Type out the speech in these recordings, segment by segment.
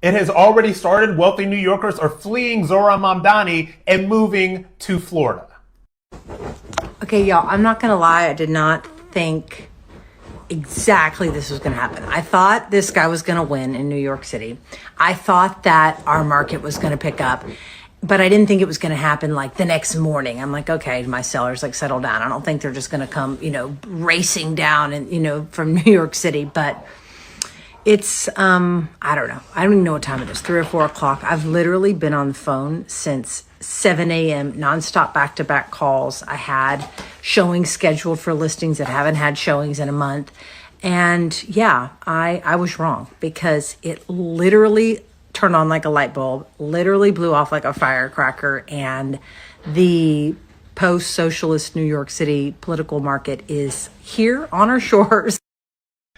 It has already started. Wealthy New Yorkers are fleeing Zohran Mamdani and moving to Florida. Okay, y'all, I'm not going to lie. I did not think exactly this was going to happen. I thought this guy was going to win in New York City. I thought that our market was going to pick up, but I didn't think it was going to happen like the next morning. I'm like, okay, my sellers, like, settle down. I don't think they're just going to come, racing down and, from New York City, but it's, I don't know. I don't even know what time it is, 3 or 4 o'clock. I've literally been on the phone since 7 a.m., nonstop back-to-back calls. I had showings scheduled for listings that haven't had showings in a month. And yeah, I was wrong because it literally turned on like a light bulb, literally blew off like a firecracker. And the post-socialist New York City political market is here on our shores.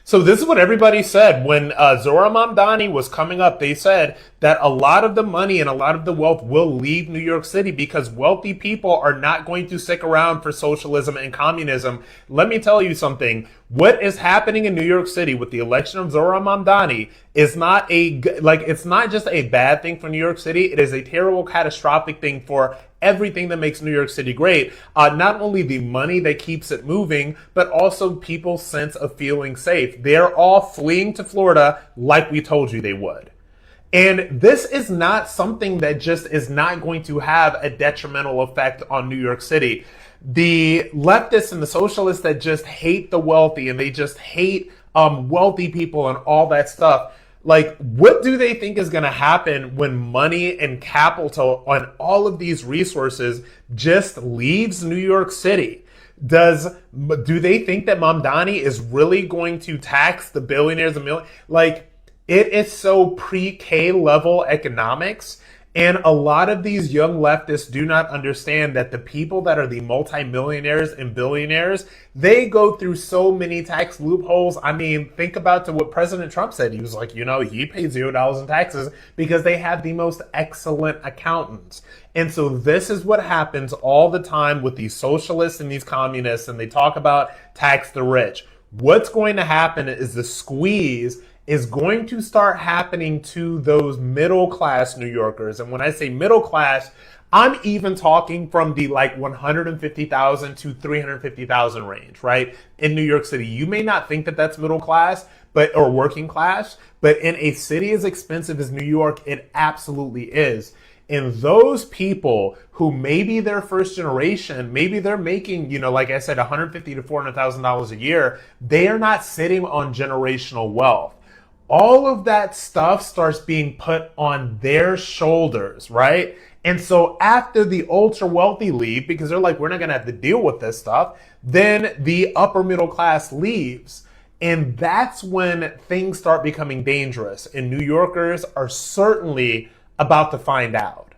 So this is what everybody said when Zohran Mamdani was coming up. They said that a lot of the money and a lot of the wealth will leave New York City because wealthy people are not going to stick around for socialism and communism. Let me tell you something. What is happening in New York City with the election of Zohran Mamdani is it's not just a bad thing for New York City. It is a terrible, catastrophic thing for everything that makes New York City great. Not only the money that keeps it moving, but also people's sense of feeling safe. They're all fleeing to Florida like we told you they would. And this is not something that just is not going to have a detrimental effect on New York City. The leftists and the socialists that just hate the wealthy and they just hate wealthy people and all that stuff, like, what do they think is going to happen when money and capital and all of these resources just leaves New York City? Do they think that Mamdani is really going to tax the billionaires a million? Like, it is so pre-K level economics. And a lot of these young leftists do not understand that the people that are the multimillionaires and billionaires, they go through so many tax loopholes. I mean, think about what President Trump said. He was like, he paid $0 in taxes because they have the most excellent accountants. And so this is what happens all the time with these socialists and these communists, and they talk about tax the rich. What's going to happen is the squeeze is going to start happening to those middle class New Yorkers. And when I say middle class, I'm even talking from the 150,000 to 350,000 range, right? In New York City, you may not think that that's middle class, or working class, but in a city as expensive as New York, it absolutely is. And those people who maybe they're first generation, maybe they're making, like I said, $150,000 to $400,000 a year, they are not sitting on generational wealth. All of that stuff starts being put on their shoulders, right? And so after the ultra wealthy leave, because they're like, we're not going to have to deal with this stuff, then the upper middle class leaves. And that's when things start becoming dangerous. And New Yorkers are certainly about to find out.